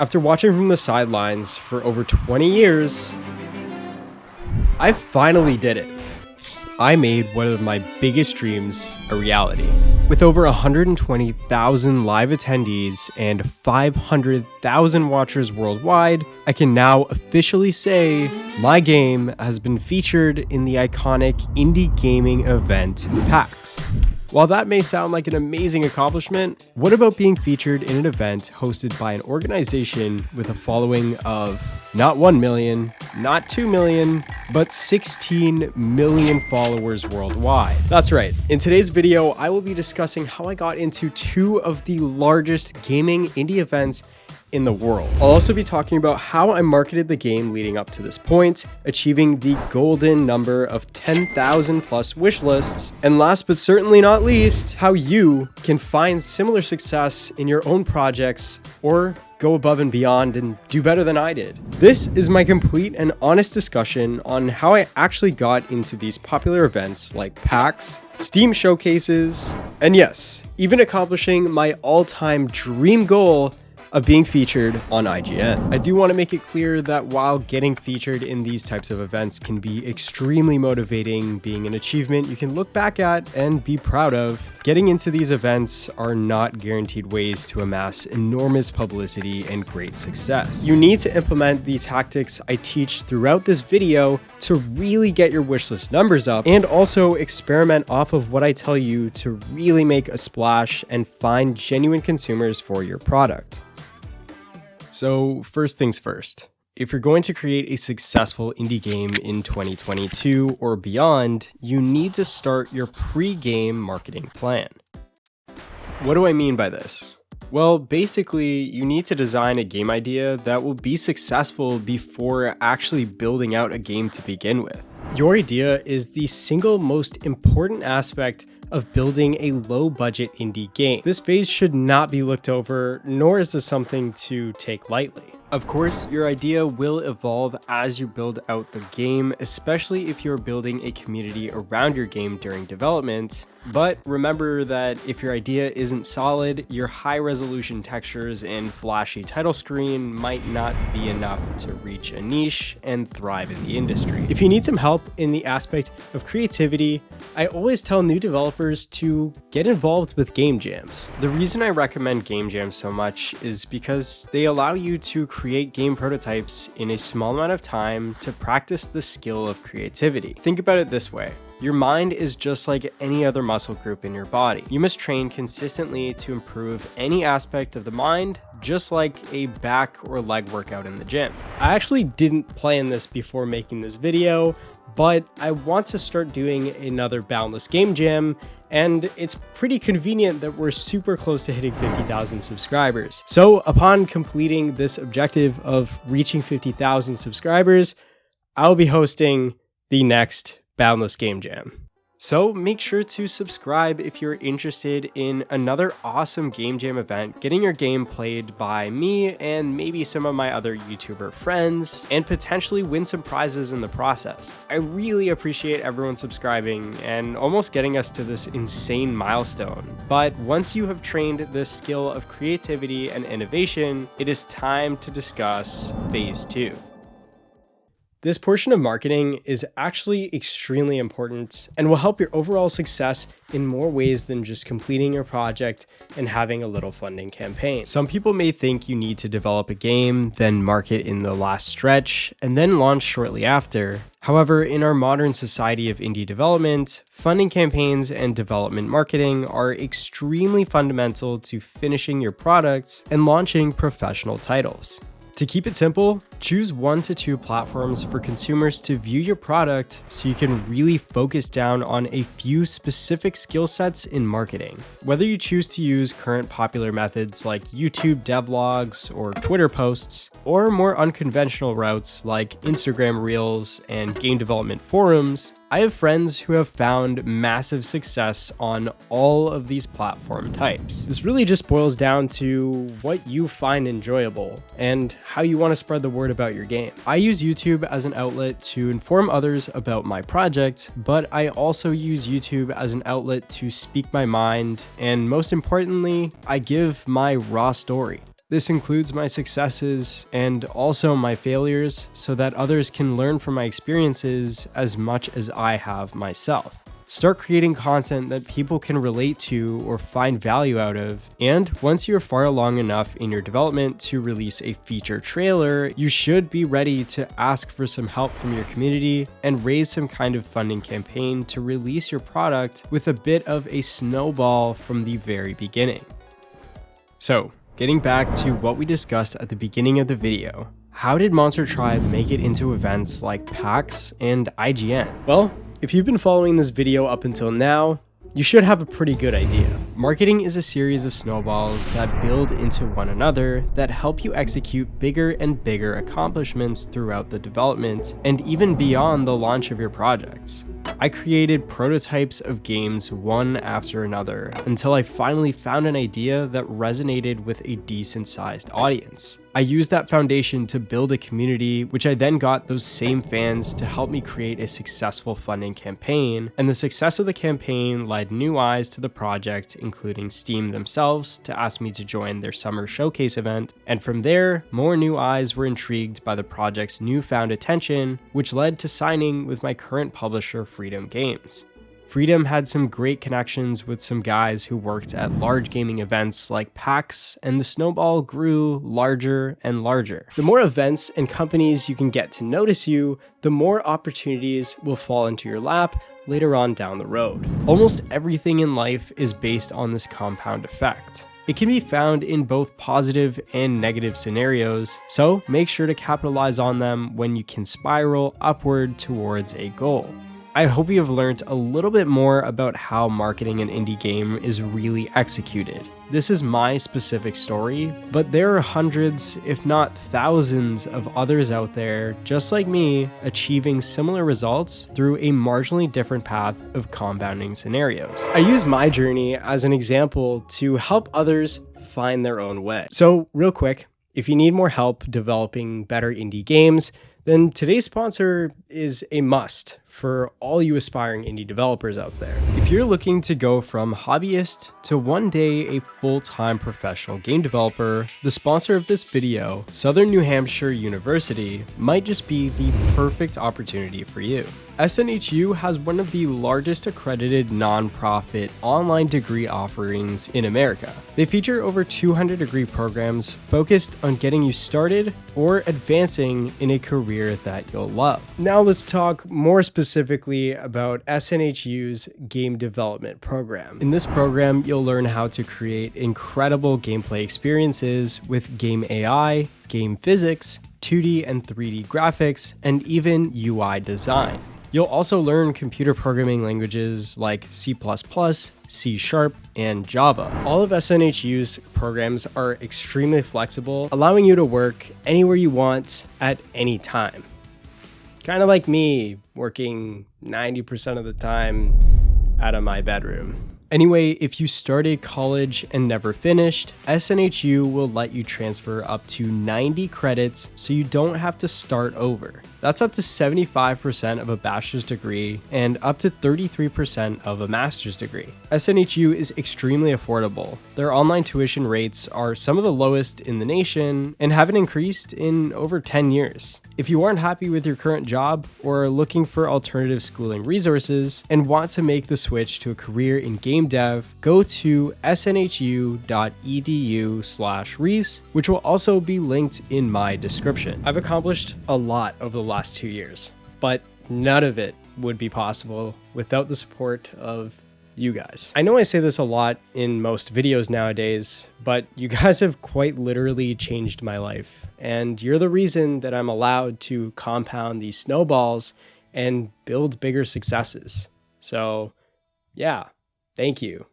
After watching from the sidelines for over 20 years, I finally did it. I made one of my biggest dreams a reality. With over 120,000 live attendees and 500,000 watchers worldwide, I can now officially say my game has been featured in the iconic indie gaming event PAX. While that may sound like an amazing accomplishment, what about being featured in an event hosted by an organization with a following of not 1 million, not 2 million, but 16 million followers worldwide? That's right. In today's video, I will be discussing how I got into two of the largest gaming indie events in the world. I'll also be talking about how I marketed the game leading up to this point, achieving the golden number of 10,000 plus wish lists, and last but certainly not least, how you can find similar success in your own projects or go above and beyond and do better than I did. This is my complete and honest discussion on how I actually got into these popular events like PAX, Steam showcases, and yes, even accomplishing my all-time dream goal of being featured on IGN. I do want to make it clear that while getting featured in these types of events can be extremely motivating, being an achievement you can look back at and be proud of, getting into these events are not guaranteed ways to amass enormous publicity and great success. You need to implement the tactics I teach throughout this video to really get your wishlist numbers up, and also experiment off of what I tell you to really make a splash and find genuine consumers for your product. So first things first, if you're going to create a successful indie game in 2022 or beyond, you need to start your pre-game marketing plan. What do I mean by this? Well, basically, you need to design a game idea that will be successful before actually building out a game to begin with. Your idea is the single most important aspect of building a low-budget indie game. This phase should not be looked over, nor is this something to take lightly. Of course, your idea will evolve as you build out the game, especially if you're building a community around your game during development. But remember that if your idea isn't solid, your high-resolution textures and flashy title screen might not be enough to reach a niche and thrive in the industry. If you need some help in the aspect of creativity, I always tell new developers to get involved with game jams. The reason I recommend game jams so much is because they allow you to create game prototypes in a small amount of time to practice the skill of creativity. Think about it this way. Your mind is just like any other muscle group in your body. You must train consistently to improve any aspect of the mind, just like a back or leg workout in the gym. I actually didn't plan this before making this video, but I want to start doing another Boundless Game Jam, and it's pretty convenient that we're super close to hitting 50,000 subscribers. So upon completing this objective of reaching 50,000 subscribers, I'll be hosting the next Boundless Game Jam. So make sure to subscribe if you're interested in another awesome game jam event, getting your game played by me and maybe some of my other YouTuber friends, and potentially win some prizes in the process. I really appreciate everyone subscribing and almost getting us to this insane milestone. But once you have trained this skill of creativity and innovation, it is time to discuss phase 2. This portion of marketing is actually extremely important and will help your overall success in more ways than just completing your project and having a little funding campaign. Some people may think you need to develop a game, then market in the last stretch, and then launch shortly after. However, in our modern society of indie development, funding campaigns and development marketing are extremely fundamental to finishing your product and launching professional titles. To keep it simple, choose 1 to 2 platforms for consumers to view your product so you can really focus down on a few specific skill sets in marketing. Whether you choose to use current popular methods like YouTube devlogs or Twitter posts, or more unconventional routes like Instagram Reels and game development forums, I have friends who have found massive success on all of these platform types. This really just boils down to what you find enjoyable and how you want to spread the word about your game. I use YouTube as an outlet to inform others about my project, but I also use YouTube as an outlet to speak my mind, and most importantly, I give my raw story. This includes my successes and also my failures so that others can learn from my experiences as much as I have myself. Start creating content that people can relate to or find value out of, and once you're far along enough in your development to release a feature trailer, you should be ready to ask for some help from your community and raise some kind of funding campaign to release your product with a bit of a snowball from the very beginning. So, getting back to what we discussed at the beginning of the video, how did Monster Tribe make it into events like PAX and IGN? Well, if you've been following this video up until now, you should have a pretty good idea. Marketing is a series of snowballs that build into one another that help you execute bigger and bigger accomplishments throughout the development and even beyond the launch of your projects. I created prototypes of games one after another until I finally found an idea that resonated with a decent sized audience. I used that foundation to build a community, which I then got those same fans to help me create a successful funding campaign, and the success of the campaign led new eyes to the project, including Steam themselves, to ask me to join their summer showcase event, and from there, more new eyes were intrigued by the project's newfound attention, which led to signing with my current publisher, Freedom Games. Freedom had some great connections with some guys who worked at large gaming events like PAX, and the snowball grew larger and larger. The more events and companies you can get to notice you, the more opportunities will fall into your lap later on down the road. Almost everything in life is based on this compound effect. It can be found in both positive and negative scenarios, so make sure to capitalize on them when you can spiral upward towards a goal. I hope you have learned a little bit more about how marketing an indie game is really executed. This is my specific story, but there are hundreds, if not thousands, of others out there just like me achieving similar results through a marginally different path of compounding scenarios. I use my journey as an example to help others find their own way. So real quick, if you need more help developing better indie games, then today's sponsor is a must for all you aspiring indie developers out there. If you're looking to go from hobbyist to one day a full-time professional game developer, the sponsor of this video, Southern New Hampshire University, might just be the perfect opportunity for you. SNHU has one of the largest accredited nonprofit online degree offerings in America. They feature over 200 degree programs focused on getting you started or advancing in a career that you'll love. Now let's talk more specifically about SNHU's game development program. In this program, you'll learn how to create incredible gameplay experiences with game AI, game physics, 2D and 3D graphics, and even UI design. You'll also learn computer programming languages like C++, C#, and Java. All of SNHU's programs are extremely flexible, allowing you to work anywhere you want at any time. Kind of like me, working 90% of the time out of my bedroom. Anyway, if you started college and never finished, SNHU will let you transfer up to 90 credits so you don't have to start over. That's up to 75% of a bachelor's degree and up to 33% of a master's degree. SNHU is extremely affordable. Their online tuition rates are some of the lowest in the nation and haven't increased in over 10 years. If you aren't happy with your current job or are looking for alternative schooling resources and want to make the switch to a career in game dev, go to snhu.edu/Reece, which will also be linked in my description. I've accomplished a lot over the last 2 years, but none of it would be possible without the support of you guys. I know I say this a lot in most videos nowadays, but you guys have quite literally changed my life, and you're the reason that I'm allowed to compound these snowballs and build bigger successes. So yeah, thank you.